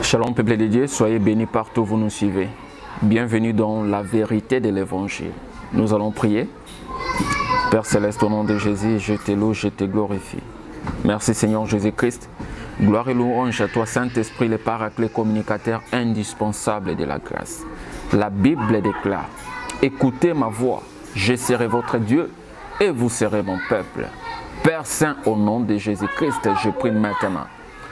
Shalom peuple de Dieu, soyez bénis partout où vous nous suivez. Bienvenue dans la vérité de l'évangile. Nous allons prier. Père Céleste, au nom de Jésus, je te loue, je te glorifie. Merci Seigneur Jésus-Christ. Gloire et louange à toi Saint-Esprit, le paraclet communicateur indispensable de la grâce. La Bible déclare, écoutez ma voix, je serai votre Dieu et vous serez mon peuple. Père Saint, au nom de Jésus-Christ, je prie maintenant.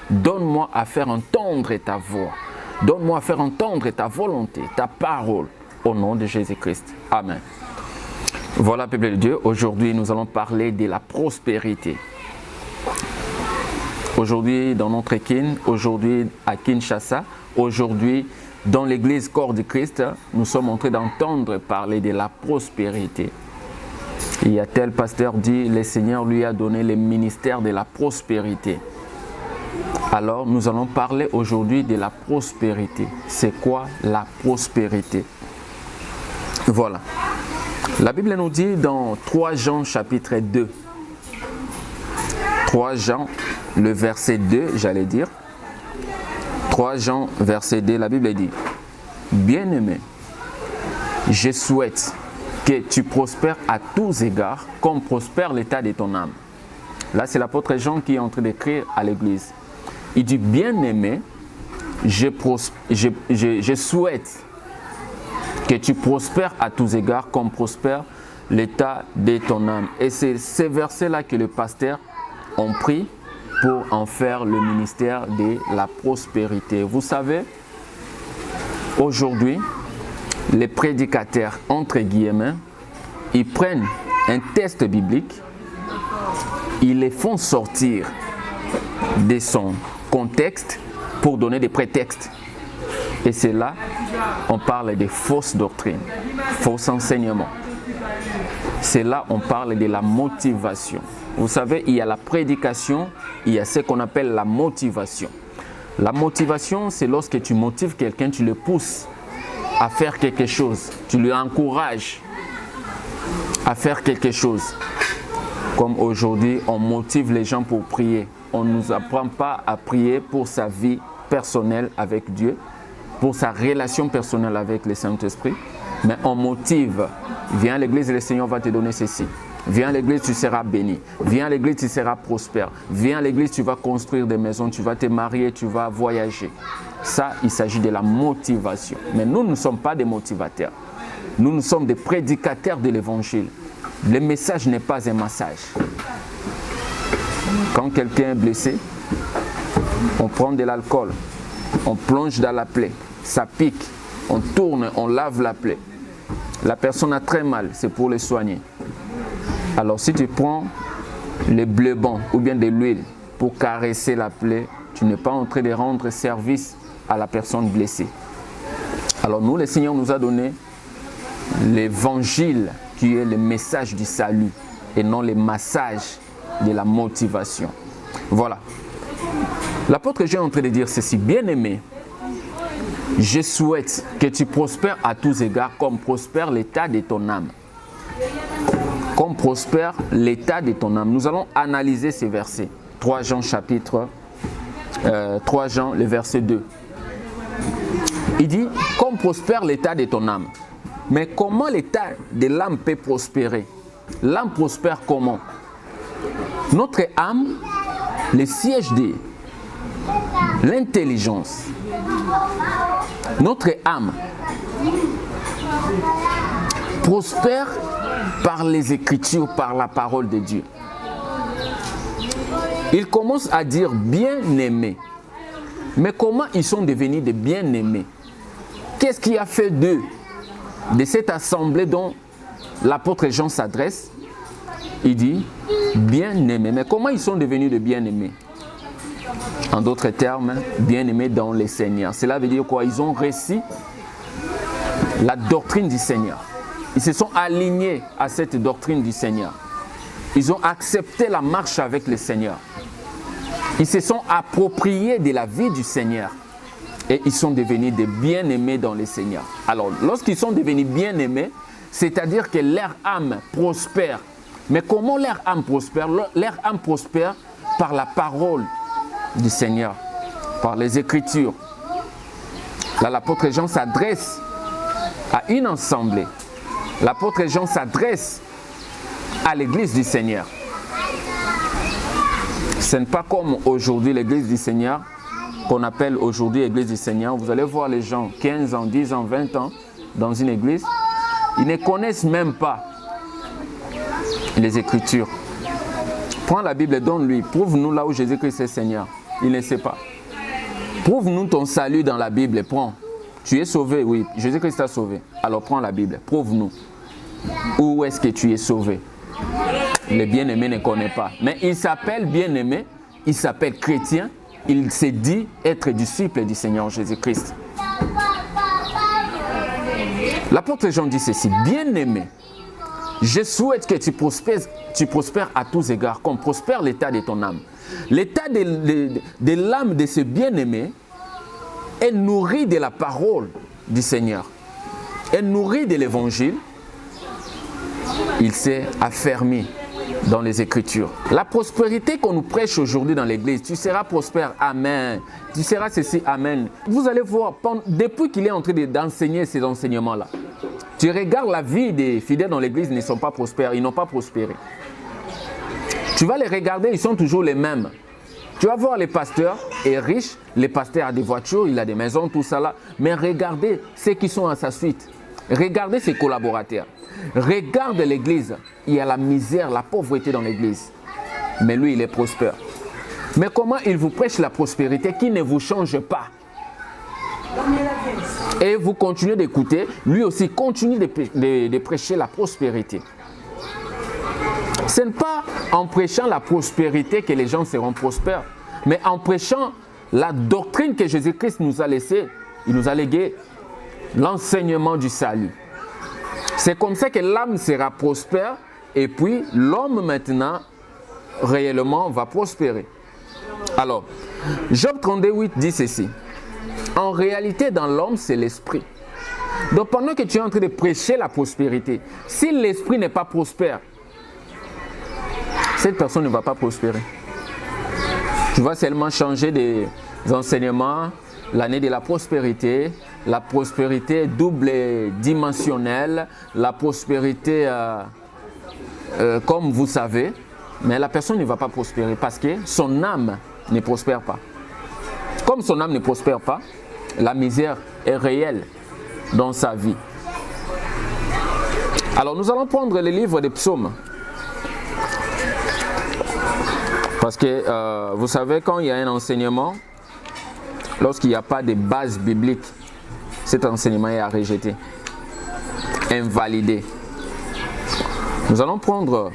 Donne-moi à faire entendre ta voix. Donne-moi à faire entendre ta volonté, ta parole, au nom de Jésus-Christ. Amen. Voilà, peuple de Dieu, aujourd'hui nous allons parler de la prospérité. Aujourd'hui dans notre kin, aujourd'hui à Kinshasa, aujourd'hui dans l'église Corps de Christ, nous sommes en train d'entendre parler de la prospérité. Il y a tel pasteur dit, le Seigneur lui a donné le ministère de la prospérité. Alors, nous allons parler aujourd'hui de la prospérité. C'est quoi la prospérité? Voilà. La Bible nous dit dans 3 Jean chapitre 2. 3 Jean, le verset 2, j'allais dire. 3 Jean, verset 2, la Bible dit, « Bien-aimé, je souhaite que tu prospères à tous égards, comme prospère l'état de ton âme. » Là, c'est l'apôtre Jean qui est en train d'écrire à l'église. Il dit, bien-aimé, je souhaite que tu prospères à tous égards comme prospère l'état de ton âme. Et c'est ces versets-là que le pasteur ont pris pour en faire le ministère de la prospérité. Vous savez, aujourd'hui, les prédicateurs, entre guillemets, ils prennent un texte biblique, ils les font sortir de son contexte pour donner des prétextes. Et c'est là, on parle de fausses doctrines, faux enseignements. C'est là, on parle de la motivation. Vous savez, il y a la prédication, il y a ce qu'on appelle la motivation. La motivation, c'est lorsque tu motives quelqu'un, tu le pousses à faire quelque chose. Tu lui encourages à faire quelque chose. Comme aujourd'hui, on motive les gens pour prier. On ne nous apprend pas à prier pour sa vie personnelle avec Dieu, pour sa relation personnelle avec le Saint-Esprit, mais on motive. Viens à l'église et le Seigneur va te donner ceci. Viens à l'église, tu seras béni. Viens à l'église, tu seras prospère. Viens à l'église, tu vas construire des maisons, tu vas te marier, tu vas voyager. Ça, il s'agit de la motivation. Mais nous ne sommes pas des motivateurs. Nous sommes des prédicateurs de l'évangile. Le message n'est pas un massage. Quand quelqu'un est blessé, on prend de l'alcool, on plonge dans la plaie, ça pique, on tourne, on lave la plaie. La personne a très mal, c'est pour le soigner. Alors si tu prends le bleu-blanc ou bien de l'huile pour caresser la plaie, tu n'es pas en train de rendre service à la personne blessée. Alors nous, le Seigneur nous a donné l'évangile qui est le message du salut et non le massage de la motivation. Voilà. L'apôtre Jean est en train de dire ceci, bien-aimé, je souhaite que tu prospères à tous égards comme prospère l'état de ton âme. Comme prospère l'état de ton âme. Nous allons analyser ces versets. 3 Jean chapitre 3 Jean le verset 2. Il dit, comme prospère l'état de ton âme. Mais comment l'état de l'âme peut prospérer? L'âme prospère comment? Notre âme, le siège de l'intelligence. Notre âme prospère par les Écritures, par la parole de Dieu. Il commence à dire bien-aimés. Mais comment ils sont devenus des bien-aimés? Qu'est-ce qui a fait d'eux, de cette assemblée dont l'apôtre Jean s'adresse? Il dit bien-aimés. Mais comment ils sont devenus des bien-aimés? En d'autres termes, bien-aimés dans le Seigneur. Cela veut dire quoi? Ils ont reçu la doctrine du Seigneur. Ils se sont alignés à cette doctrine du Seigneur. Ils ont accepté la marche avec le Seigneur. Ils se sont appropriés de la vie du Seigneur. Et ils sont devenus des bien-aimés dans le Seigneur. Alors, lorsqu'ils sont devenus bien-aimés, c'est-à-dire que leur âme prospère. Mais comment leur âme prospère? Leur âme prospère par la parole du Seigneur, par les Écritures. Là, l'apôtre Jean s'adresse à une assemblée. L'apôtre Jean s'adresse à l'église du Seigneur. Ce n'est pas comme aujourd'hui l'église du Seigneur, qu'on appelle aujourd'hui l'église du Seigneur. Vous allez voir les gens, 15 ans, 10 ans, 20 ans, dans une église, ils ne connaissent même pas les Écritures. Prends la Bible et donne-lui. Prouve-nous là où Jésus-Christ est Seigneur. Il ne sait pas. Prouve-nous ton salut dans la Bible. Prends. Tu es sauvé, oui. Jésus-Christ t'a sauvé. Alors prends la Bible. Prouve-nous. Où est-ce que tu es sauvé? Le bien-aimé ne connaît pas. Mais il s'appelle bien-aimé. Il s'appelle chrétien. Il s'est dit être disciple du Seigneur Jésus-Christ. L'apôtre Jean dit ceci. Bien-aimé, je souhaite que tu prospères à tous égards, comme prospère l'état de ton âme. L'état de l'âme de ce bien-aimé est nourri de la parole du Seigneur, est nourri de l'évangile. Il s'est affermi dans les Écritures. La prospérité qu'on nous prêche aujourd'hui dans l'église, tu seras prospère, amen. Tu seras ceci, amen. Vous allez voir, depuis qu'il est en train d'enseigner ces enseignements-là, tu regardes la vie des fidèles dans l'église, ils ne sont pas prospères, ils n'ont pas prospéré. Tu vas les regarder, ils sont toujours les mêmes. Tu vas voir les pasteurs est riche, les pasteurs a des voitures, il a des maisons, tout ça là. Mais regardez ceux qui sont à sa suite. Regardez ses collaborateurs. Regarde l'église. Il y a la misère, la pauvreté dans l'église. Mais lui, il est prospère. Mais comment il vous prêche la prospérité qui ne vous change pas? Et vous continuez d'écouter, lui aussi continue de prêcher la prospérité. Ce n'est pas en prêchant la prospérité que les gens seront prospères, mais en prêchant la doctrine que Jésus-Christ nous a laissée, il nous a légué l'enseignement du salut. C'est comme ça que l'âme sera prospère et puis l'homme maintenant réellement va prospérer. Alors, Job 32:8 dit ceci. En réalité, dans l'homme, c'est l'esprit. Donc pendant que tu es en train de prêcher la prospérité, si l'esprit n'est pas prospère, cette personne ne va pas prospérer. Tu vas seulement changer des enseignements, l'année de la prospérité double dimensionnelle, la prospérité comme vous savez, mais la personne ne va pas prospérer parce que son âme ne prospère pas. Comme son âme ne prospère pas, la misère est réelle dans sa vie. Alors nous allons prendre le livre des psaumes. Parce que vous savez, quand il y a un enseignement, lorsqu'il n'y a pas de base biblique, cet enseignement est à rejeter, invalidé. Nous allons prendre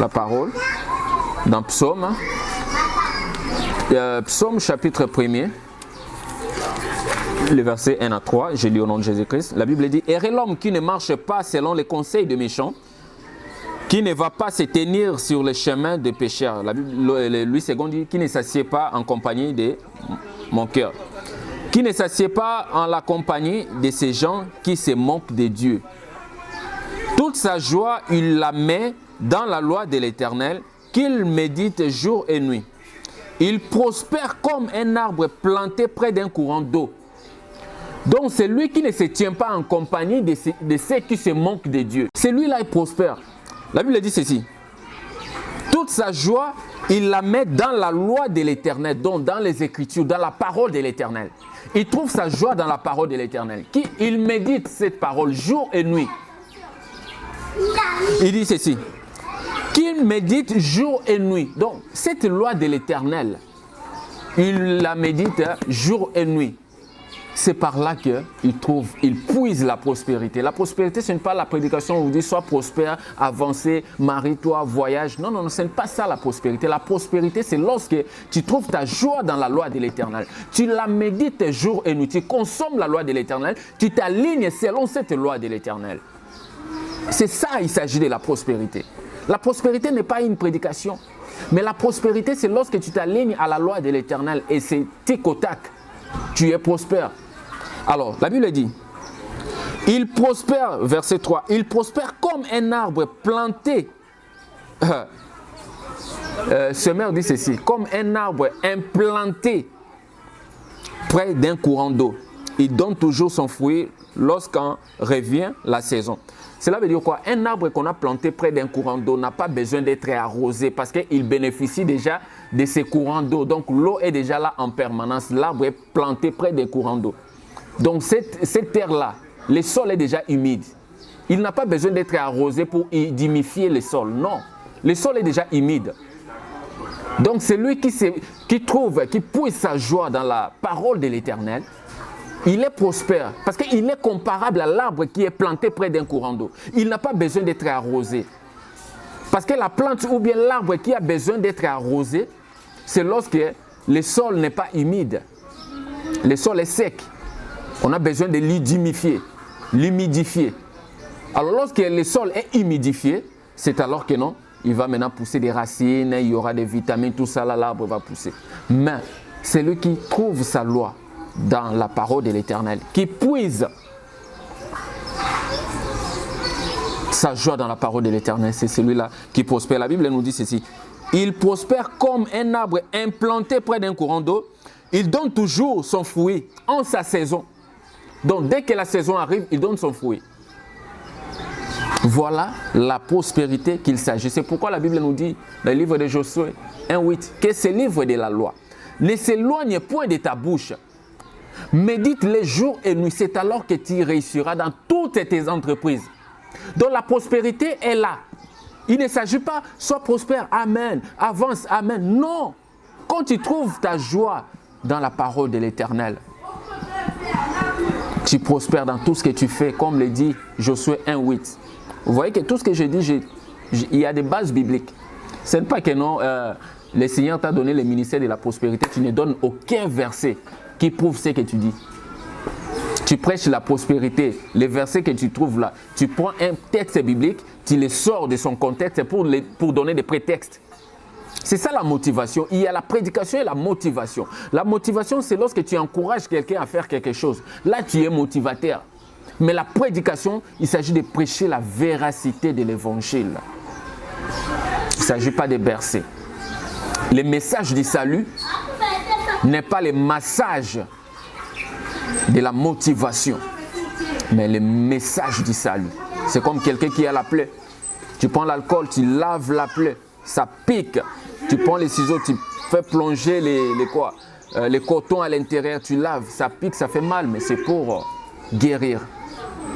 la parole dans Psaume, Psaume chapitre 1er, le verset 1 à 3, je lis au nom de Jésus-Christ. La Bible dit « Heureux l'homme qui ne marche pas selon les conseils des méchants, qui ne va pas se tenir sur le chemin des pécheurs. » La Bible, Louis II dit « Qui ne s'assied pas en compagnie de mon cœur. » Qui ne s'assied pas en la compagnie de ces gens qui se moquent de Dieu. Toute sa joie, il la met dans la loi de l'Éternel, qu'il médite jour et nuit. Il prospère comme un arbre planté près d'un courant d'eau. Donc c'est lui qui ne se tient pas en compagnie de ceux qui se moquent de Dieu. Celui-là, il prospère. La Bible dit ceci. Toute sa joie, il la met dans la loi de l'Éternel, donc dans les Écritures, dans la parole de l'Éternel. Il trouve sa joie dans la parole de l'Éternel. Il médite cette parole jour et nuit. Il dit ceci. Qu'il médite jour et nuit. Donc, cette loi de l'Éternel, il la médite jour et nuit. C'est par là qu'il puise la prospérité. La prospérité, ce n'est pas la prédication où on vous dit sois prospère, avancez, marie-toi, voyage. Non, non, non, ce n'est pas ça la prospérité. La prospérité, c'est lorsque tu trouves ta joie dans la loi de l'Éternel. Tu la médites jour et nuit. Tu consommes la loi de l'Éternel. Tu t'alignes selon cette loi de l'Éternel. C'est ça, il s'agit de la prospérité. La prospérité n'est pas une prédication. Mais la prospérité, c'est lorsque tu t'alignes à la loi de l'Éternel et c'est tic au tac. Tu es prospère. Alors, la Bible dit, il prospère, verset 3, il prospère comme un arbre planté. Semeur dit ceci, comme un arbre implanté près d'un courant d'eau. Il donne toujours son fruit lorsqu'en revient la saison. Cela veut dire quoi? Un arbre qu'on a planté près d'un courant d'eau n'a pas besoin d'être arrosé parce qu'il bénéficie déjà de ces courants d'eau. Donc l'eau est déjà là en permanence. L'arbre est planté près des courants d'eau. Donc cette terre-là, le sol est déjà humide. Il n'a pas besoin d'être arrosé pour humidifier le sol. Non, le sol est déjà humide. Donc c'est lui qui puise sa joie dans la parole de l'Éternel. Il est prospère parce qu'il est comparable à l'arbre qui est planté près d'un courant d'eau. Il n'a pas besoin d'être arrosé. Parce que la plante ou bien l'arbre qui a besoin d'être arrosé, c'est lorsque le sol n'est pas humide. Le sol est sec. On a besoin de l'humidifier. Alors lorsque le sol est humidifié, c'est alors que non, il va maintenant pousser des racines, il y aura des vitamines, tout ça, là, l'arbre va pousser. Mais c'est lui qui trouve sa loi dans la parole de l'Éternel, qui puise sa joie dans la parole de l'Éternel. C'est celui-là qui prospère. La Bible nous dit ceci. Il prospère comme un arbre implanté près d'un courant d'eau. Il donne toujours son fruit en sa saison. Donc dès que la saison arrive, il donne son fruit. Voilà la prospérité qu'il s'agit. C'est pourquoi la Bible nous dit, dans le livre de Josué 1:8, que ce livre de la loi ne s'éloigne point de ta bouche. Médite les jours et nuits, c'est alors que tu réussiras dans toutes tes entreprises. Donc la prospérité est là. Il ne s'agit pas, sois prospère, amen, avance, amen. Non, quand tu trouves ta joie dans la parole de l'Éternel, tu prospères dans tout ce que tu fais, comme le dit Josué 1:8. Vous voyez que tout ce que je dis, il y a des bases bibliques. Ce n'est pas que non, le Seigneur t'a donné le ministère de la prospérité, tu ne donnes aucun verset qui prouve ce que tu dis. Tu prêches la prospérité, les versets que tu trouves là, tu prends un texte biblique, tu les sors de son contexte pour donner des prétextes. C'est ça la motivation. Il y a la prédication et la motivation. La motivation, c'est lorsque tu encourages quelqu'un à faire quelque chose. Là, tu es motivateur. Mais la prédication, il s'agit de prêcher la véracité de l'évangile. Il ne s'agit pas de bercer. Le message du salut n'est pas le massage de la motivation, mais le message du salut. C'est comme quelqu'un qui a la plaie. Tu prends l'alcool, tu laves la plaie, ça pique. Tu prends les ciseaux, tu fais plonger les cotons à l'intérieur, tu laves, ça pique, ça fait mal, mais c'est pour guérir.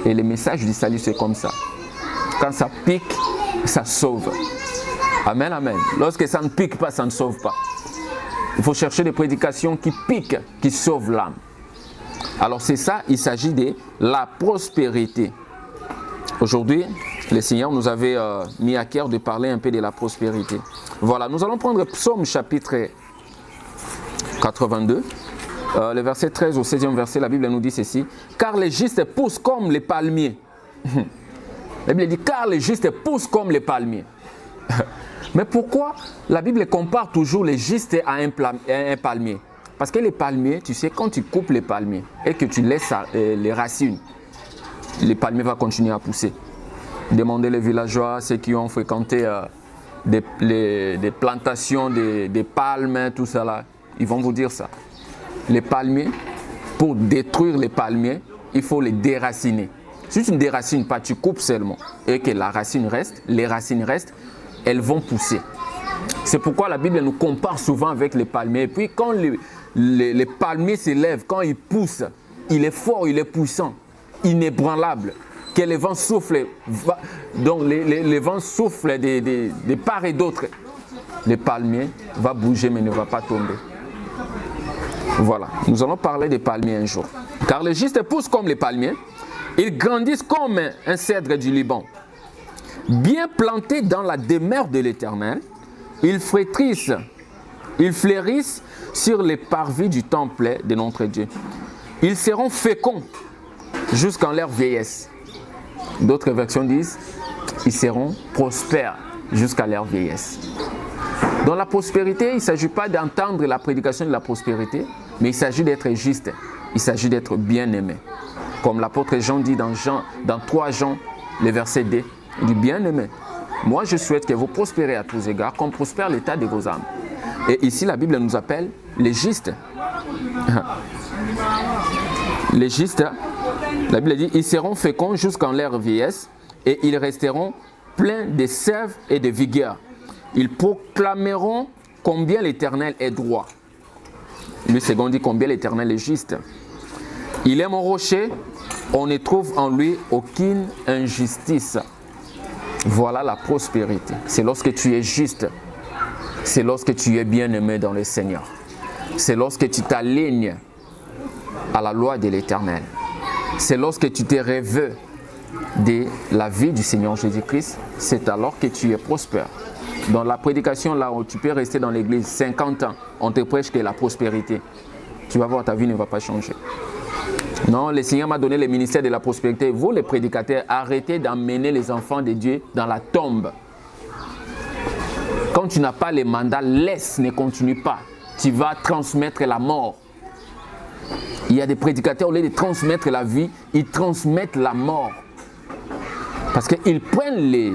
Et le message du salut, c'est comme ça. Quand ça pique, ça sauve. Amen, amen. Lorsque ça ne pique pas, ça ne sauve pas. Il faut chercher des prédications qui piquent, qui sauvent l'âme. Alors c'est ça, il s'agit de la prospérité. Aujourd'hui, le Seigneur nous avait mis à cœur de parler un peu de la prospérité. Voilà, nous allons prendre Psaume chapitre 82. Le verset 13 au 16e verset, la Bible nous dit ceci. Car les justes poussent comme les palmiers. La Bible dit, car les justes poussent comme les palmiers. Mais pourquoi la Bible compare toujours les justes à un palmier? Parce que les palmiers, tu sais, quand tu coupes les palmiers et que tu laisses les racines, les palmiers vont continuer à pousser. Demandez les villageois, ceux qui ont fréquenté des plantations, des palmes, tout ça là, ils vont vous dire ça. Les palmiers, pour détruire les palmiers, il faut les déraciner. Si tu ne déracines pas, tu coupes seulement et que la racine reste, les racines restent, elles vont pousser. C'est pourquoi la Bible nous compare souvent avec les palmiers. Et puis quand les palmiers s'élèvent, quand ils poussent, il est fort, il est puissant, inébranlable. Que les vents soufflent, donc les vents soufflent de part et d'autre. Le palmier va bouger mais ne va pas tomber. Voilà, nous allons parler des palmiers un jour. Car les justes poussent comme les palmiers, ils grandissent comme un cèdre du Liban. Bien plantés dans la demeure de l'Éternel, ils flétrissent sur les parvis du temple de notre Dieu. Ils seront féconds jusqu'en leur vieillesse. D'autres versions disent, ils seront prospères jusqu'à leur vieillesse. Dans la prospérité, il ne s'agit pas d'entendre la prédication de la prospérité, mais il s'agit d'être juste, il s'agit d'être bien-aimé. Comme l'apôtre Jean dit dans 3 Jean, le verset 2, il dit bien-aimé. Moi, je souhaite que vous prospérez à tous égards, comme prospère l'état de vos âmes. Et ici, la Bible nous appelle les justes. Les justes, la Bible dit, ils seront féconds jusqu'en leur vieillesse et ils resteront pleins de sève et de vigueur. Ils proclameront combien l'Éternel est droit. Le second dit combien l'Éternel est juste. Il est mon rocher, on ne trouve en lui aucune injustice. Voilà la prospérité. C'est lorsque tu es juste. C'est lorsque tu es bien-aimé dans le Seigneur. C'est lorsque tu t'alignes à la loi de l'Éternel. C'est lorsque tu te rêves de la vie du Seigneur Jésus-Christ. C'est alors que tu es prospère. Dans la prédication, là où tu peux rester dans l'église 50 ans, on te prêche que la prospérité. Tu vas voir, ta vie ne va pas changer. Non, le Seigneur m'a donné le ministère de la prospérité. Vous, les prédicateurs, arrêtez d'emmener les enfants de Dieu dans la tombe. Quand tu n'as pas les mandats, laisse, ne continue pas. Tu vas transmettre la mort. Il y a des prédicateurs, au lieu de transmettre la vie, ils transmettent la mort. Parce qu'ils prennent les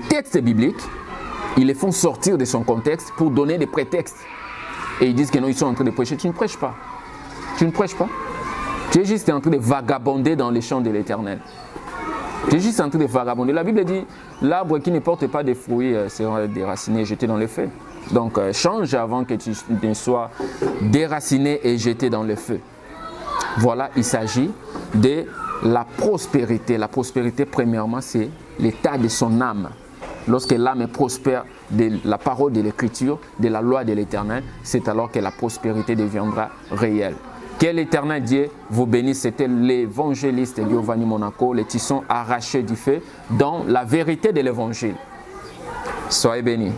textes bibliques, ils les font sortir de son contexte pour donner des prétextes. Et ils disent que non, ils sont en train de prêcher. Tu ne prêches pas. Tu ne prêches pas. Tu es juste en train de vagabonder dans les champs de l'Éternel. Tu es juste en train de vagabonder. La Bible dit, l'arbre qui ne porte pas de fruits sera déraciné et jeté dans le feu. Donc change avant que tu ne sois déraciné et jeté dans le feu. Voilà, il s'agit de la prospérité. La prospérité, premièrement, c'est l'état de son âme. Lorsque l'âme est prospère de la parole de l'Écriture, de la loi de l'Éternel, c'est alors que la prospérité deviendra réelle. Que l'Éternel Dieu vous bénisse. C'était l'évangéliste Giovanni Monaco, les tissons arrachés du feu dans la vérité de l'Évangile. Soyez bénis.